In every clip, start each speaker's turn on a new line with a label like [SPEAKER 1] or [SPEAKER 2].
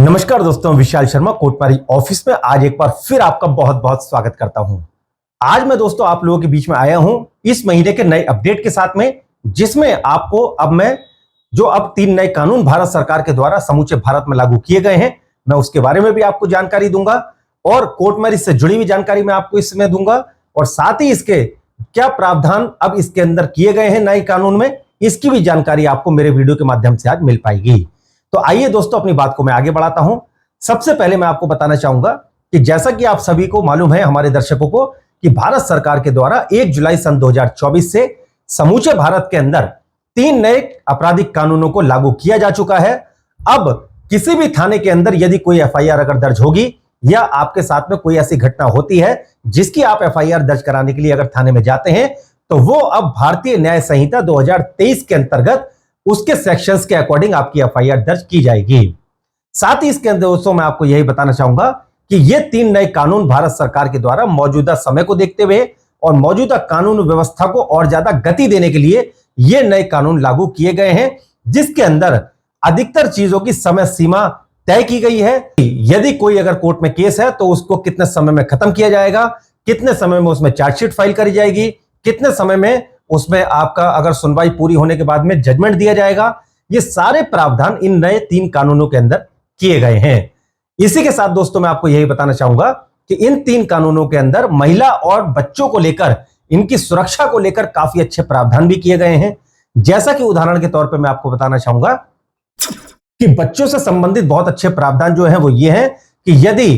[SPEAKER 1] नमस्कार दोस्तों, विशाल शर्मा कोटपारी ऑफिस में आज एक बार फिर आपका बहुत बहुत स्वागत करता हूं। आज मैं दोस्तों आप लोगों के बीच में आया हूं इस महीने के नए अपडेट के साथ में, जिसमें आपको अब 3 नए कानून भारत सरकार के द्वारा समूचे भारत में लागू किए गए हैं, मैं उसके बारे में भी आपको जानकारी दूंगा और कोर्ट मैरिज से जुड़ी हुई जानकारी मैं आपको इसमें दूंगा और साथ ही इसके क्या प्रावधान अब इसके अंदर किए गए हैं नए कानून में, इसकी भी जानकारी आपको मेरे वीडियो के माध्यम से आज मिल पाएगी। तो आइए दोस्तों अपनी बात को मैं आगे बढ़ाता हूं। सबसे पहले मैं आपको बताना चाहूंगा कि जैसा कि आप सभी को मालूम है, हमारे दर्शकों को, कि भारत सरकार के द्वारा 1 जुलाई सन 2024 से समूचे भारत के अंदर 3 नए आपराधिक कानूनों को लागू किया जा चुका है। अब किसी भी थाने के अंदर यदि कोई एफआईआर अगर दर्ज होगी या आपके साथ में कोई ऐसी घटना होती है जिसकी आप एफआईआर दर्ज कराने के लिए अगर थाने में जाते हैं, तो वो अब भारतीय न्याय संहिता 2023 के अंतर्गत उसके सेक्शंस के अकॉर्डिंग आपकी एफआईआर दर्ज की जाएगी। साथ ही इसके अंदर दोस्तों मैं आपको यही बताना चाहूंगा कि ये 3 नए कानून भारत सरकार के द्वारा मौजूदा समय को देखते हुए और मौजूदा कानून व्यवस्था को और ज्यादा गति देने के लिए ये नए कानून लागू किए गए हैं, जिसके अंदर अधिकतर चीजों की समय सीमा तय की गई है। यदि कोई अगर कोर्ट में केस है तो उसको कितने समय में खत्म किया जाएगा, कितने समय में उसमें चार्जशीट फाइल करी जाएगी, कितने समय में उसमें आपका अगर सुनवाई पूरी होने के बाद में जजमेंट दिया जाएगा, ये सारे प्रावधान इन नए 3 कानूनों के अंदर किए गए हैं। इसी के साथ दोस्तों मैं आपको यही बताना चाहूंगा कि इन 3 कानूनों के अंदर महिला और बच्चों को लेकर, इनकी सुरक्षा को लेकर काफी अच्छे प्रावधान भी किए गए हैं। जैसा कि उदाहरण के तौर पर मैं आपको बताना चाहूंगा कि बच्चों से संबंधित बहुत अच्छे प्रावधान जो है वो ये है कि यदि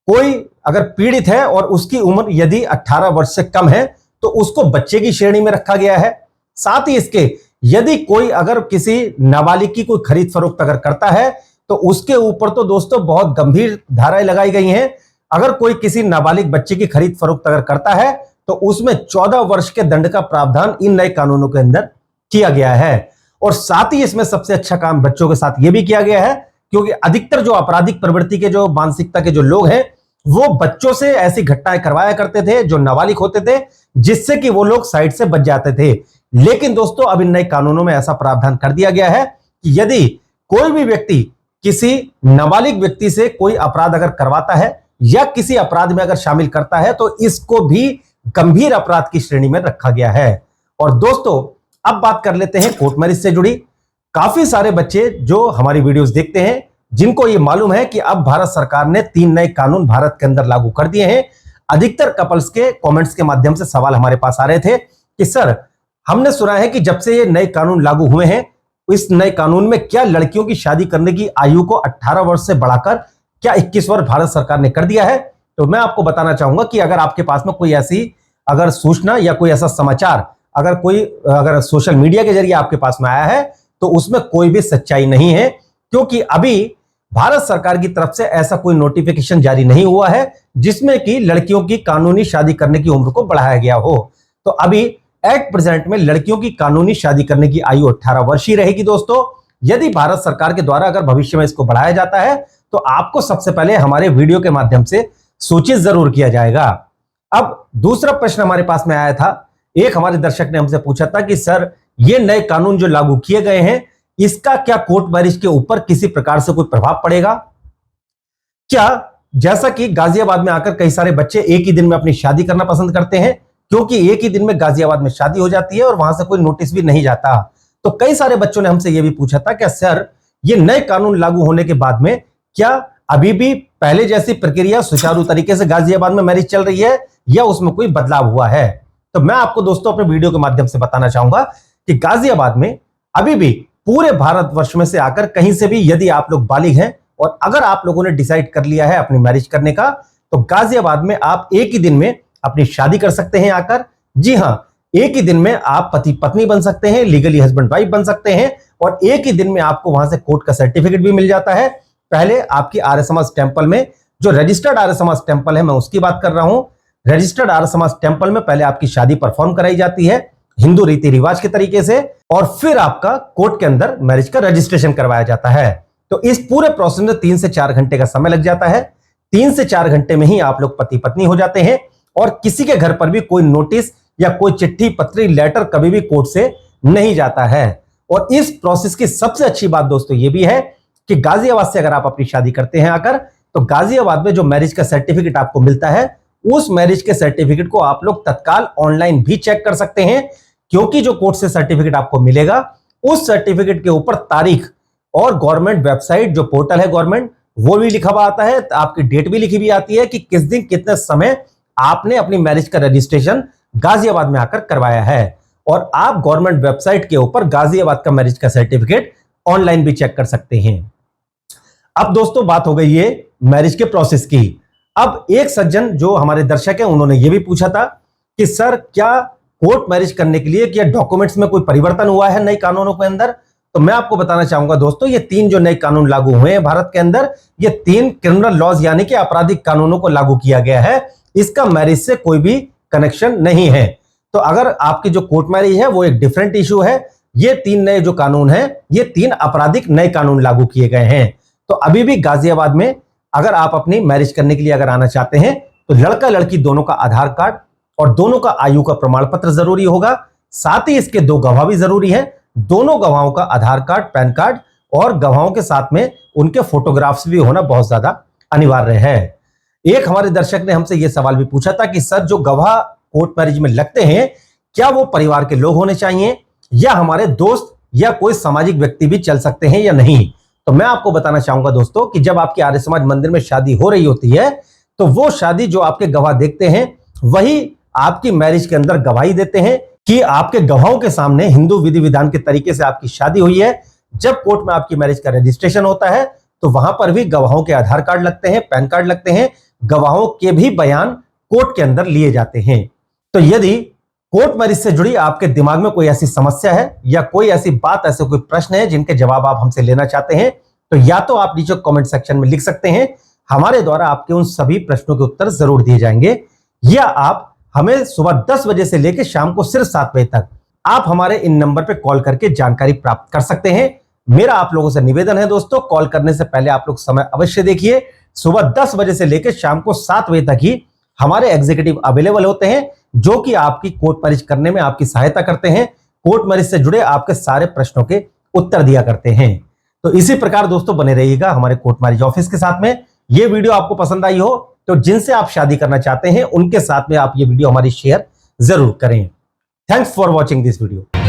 [SPEAKER 1] कोई अगर पीड़ित है और उसकी उम्र यदि 18 वर्ष से कम है तो उसको बच्चे की श्रेणी में रखा गया है। साथ ही इसके यदि कोई अगर किसी नाबालिग की कोई खरीद फरोख्त अगर करता है तो उसके ऊपर तो दोस्तों बहुत गंभीर धाराएं लगाई गई हैं। अगर कोई किसी नाबालिग बच्चे की खरीद फरोख्त अगर करता है तो उसमें 14 वर्ष के दंड का प्रावधान इन नए कानूनों के अंदर किया गया है। और साथ ही इसमें सबसे अच्छा काम बच्चों के साथ यह भी किया गया है, क्योंकि अधिकतर जो आपराधिक प्रवृत्ति के जो मानसिकता के जो लोग हैं वो बच्चों से ऐसी घटनाएं करवाया करते थे जो नाबालिग होते थे, जिससे कि वो लोग साइड से बच जाते थे। लेकिन दोस्तों अब इन नए कानूनों में ऐसा प्रावधान कर दिया गया है कि यदि कोई भी व्यक्ति किसी नाबालिग व्यक्ति से कोई अपराध अगर करवाता है या किसी अपराध में अगर शामिल करता है तो इसको भी गंभीर अपराध की श्रेणी में रखा गया है। और दोस्तों अब बात कर लेते हैं कोर्ट मैरिज से जुड़ी। काफी सारे बच्चे जो हमारी वीडियोस देखते हैं जिनको ये मालूम है कि अब भारत सरकार ने 3 नए कानून भारत के अंदर लागू कर दिए हैं। अधिकतर कपल्स के कमेंट्स के माध्यम से सवाल हमारे पास आ रहे थे कि सर, हमने सुना है कि जब से ये नए कानून लागू हुए हैं, इस नए कानून में क्या लड़कियों की शादी करने की आयु को 18 वर्ष से बढ़ाकर क्या 21 वर्ष भारत सरकार ने कर दिया है? तो मैं आपको बताना चाहूंगा कि अगर आपके पास में कोई ऐसी अगर सूचना या कोई ऐसा समाचार अगर सोशल मीडिया के जरिए आपके पास में आया है तो उसमें कोई भी सच्चाई नहीं है, क्योंकि अभी भारत सरकार की तरफ से ऐसा कोई नोटिफिकेशन जारी नहीं हुआ है जिसमें कि लड़कियों की कानूनी शादी करने की उम्र को बढ़ाया गया हो। तो अभी एट प्रेजेंट में लड़कियों की कानूनी शादी करने की आयु 18 वर्ष ही रहेगी दोस्तों। यदि भारत सरकार के द्वारा अगर भविष्य में इसको बढ़ाया जाता है तो आपको सबसे पहले हमारे वीडियो के माध्यम से सूचित जरूर किया जाएगा। अब दूसरा प्रश्न हमारे पास में आया था, एक हमारे दर्शक ने हमसे पूछा था कि सर, ये नए कानून जो लागू किए गए हैं इसका क्या कोर्ट मैरिज के ऊपर किसी प्रकार से कोई प्रभाव पड़ेगा क्या? जैसा कि गाजियाबाद में आकर कई सारे बच्चे एक ही दिन में अपनी शादी करना पसंद करते हैं, क्योंकि एक ही दिन में गाजियाबाद में शादी हो जाती है और वहां से कोई नोटिस भी नहीं जाता। तो कई सारे बच्चों ने हमसे यह भी पूछा था कि सर, ये नए कानून लागू होने के बाद में क्या अभी भी पहले जैसी प्रक्रिया सुचारू तरीके से गाजियाबाद में मैरिज चल रही है या उसमें कोई बदलाव हुआ है? तो मैं आपको दोस्तों अपने वीडियो के माध्यम से बताना चाहूंगा कि गाजियाबाद में अभी भी पूरे भारतवर्ष में से आकर कहीं से भी यदि आप लोग बालिग हैं और अगर आप लोगों ने डिसाइड कर लिया है अपनी मैरिज करने का, तो गाजियाबाद में आप एक ही दिन में अपनी शादी कर सकते हैं आकर। जी हां, एक ही दिन में आप पति पत्नी बन सकते हैं, लीगली हस्बैंड वाइफ बन सकते हैं और एक ही दिन में आपको वहां से कोर्ट का सर्टिफिकेट भी मिल जाता है। पहले आपकी आर्य समाज टेम्पल में, जो रजिस्टर्ड आर्य समाज टेम्पल है, मैं उसकी बात कर रहा हूं। रजिस्टर्ड आर्य समाज टेम्पल में पहले आपकी शादी परफॉर्म कराई जाती है हिंदू रीति रिवाज के तरीके से और फिर आपका कोर्ट के अंदर मैरिज का रजिस्ट्रेशन करवाया जाता है। तो इस पूरे प्रोसेस में 3 से 4 घंटे का समय लग जाता है। 3 से 4 घंटे में ही आप लोग पति पत्नी हो जाते हैं और किसी के घर पर भी कोई नोटिस या कोई चिट्ठी पत्री लेटर कभी भी कोर्ट से नहीं जाता है। और इस प्रोसेस की सबसे अच्छी बात दोस्तों ये भी है कि गाजियाबाद से अगर आप अपनी शादी करते हैं आकर, तो गाजियाबाद में जो मैरिज का सर्टिफिकेट आपको मिलता है, उस मैरिज के सर्टिफिकेट को आप लोग तत्काल ऑनलाइन भी चेक कर सकते हैं, क्योंकि जो कोर्ट से सर्टिफिकेट आपको मिलेगा उस सर्टिफिकेट के ऊपर तारीख और गवर्नमेंट वेबसाइट जो पोर्टल है गवर्नमेंट, वो भी लिखा हुआ आता है, आपकी डेट भी लिखी हुई आती है कि किस दिन कितने समय आपने अपनी मैरिज का रजिस्ट्रेशन गाजियाबाद में आकर करवाया है। और आप गवर्नमेंट वेबसाइट के ऊपर गाजियाबाद का मैरिज का सर्टिफिकेट ऑनलाइन भी चेक कर सकते हैं। अब दोस्तों बात हो गई ये मैरिज के प्रोसेस की। अब एक सज्जन जो हमारे दर्शक हैं उन्होंने ये भी पूछा था कि सर क्या कोर्ट मैरिज करने के लिए क्या डॉक्यूमेंट्स में कोई परिवर्तन हुआ है नए कानूनों के अंदर? तो मैं आपको बताना चाहूंगा दोस्तों, ये 3 जो नए कानून लागू हुए हैं भारत के अंदर, ये 3 क्रिमिनल लॉज यानी कि आपराधिक कानूनों को लागू किया गया है। इसका मैरिज से कोई भी कनेक्शन नहीं है। तो अगर आपकी जो कोर्ट मैरिज है वो एक डिफरेंट इशू है। ये 3 नए जो कानून हैं, ये 3 आपराधिक नए कानून लागू किए गए हैं। तो अभी भी गाजियाबाद में अगर आप अपनी मैरिज करने के लिए अगर आना चाहते हैं तो लड़का लड़की दोनों का आधार कार्ड और दोनों का आयु का प्रमाण पत्र जरूरी होगा। साथ ही इसके 2 गवाह भी जरूरी है। दोनों गवाहों का आधार कार्ड, पैन कार्ड और गवाहों के साथ में उनके फोटोग्राफ्स भी होना बहुत ज्यादा अनिवार्य है। एक हमारे दर्शक ने हमसे यह सवाल भी पूछा था कि सर जो गवाह कोर्ट मैरिज में लगते हैं क्या वो परिवार के लोग होने चाहिए या हमारे दोस्त या कोई सामाजिक व्यक्ति भी चल सकते हैं या नहीं? तो मैं आपको बताना चाहूंगा दोस्तों कि जब आपकी आर्य समाज मंदिर में शादी हो रही होती है तो वो शादी जो आपके गवाह देखते हैं वही आपकी मैरिज के अंदर गवाही देते हैं कि आपके गवाहों के सामने हिंदू विधि विधान के तरीके से आपकी शादी हुई है। जब कोर्ट में आपकी मैरिज का रजिस्ट्रेशन होता है तो वहां पर भी गवाहों के आधार कार्ड लगते हैं, पैन कार्ड लगते हैं, गवाहों के भी बयान कोर्ट के अंदर लिए जाते हैं। तो यदि कोर्ट मैरिज से जुड़ी आपके दिमाग में कोई ऐसी समस्या है या कोई ऐसी बात, ऐसे कोई प्रश्न है जिनके जवाब आप हमसे लेना चाहते हैं तो या तो आप नीचे कमेंट सेक्शन में लिख सकते हैं, हमारे द्वारा आपके उन सभी प्रश्नों के उत्तर जरूर दिए जाएंगे, या आप हमें सुबह 10 बजे से लेकर शाम को सिर्फ 7 बजे तक आप हमारे इन नंबर पर कॉल करके जानकारी प्राप्त कर सकते हैं। मेरा आप लोगों से निवेदन है दोस्तों, कॉल करने से पहले आप लोग समय अवश्य देखिए। सुबह 10 बजे से लेकर शाम को 7 बजे तक ही हमारे एग्जीक्यूटिव अवेलेबल होते हैं जो कि आपकी कोर्ट मैरिज करने में आपकी सहायता करते हैं, कोर्ट मैरिज से जुड़े आपके सारे प्रश्नों के उत्तर दिया करते हैं। तो इसी प्रकार दोस्तों बने रहिएगा हमारे कोर्ट मैरिज ऑफिस के साथ में। ये वीडियो आपको पसंद आई हो तो जिनसे आप शादी करना चाहते हैं उनके साथ में आप ये वीडियो हमारी शेयर जरूर करें। Thanks for watching this video.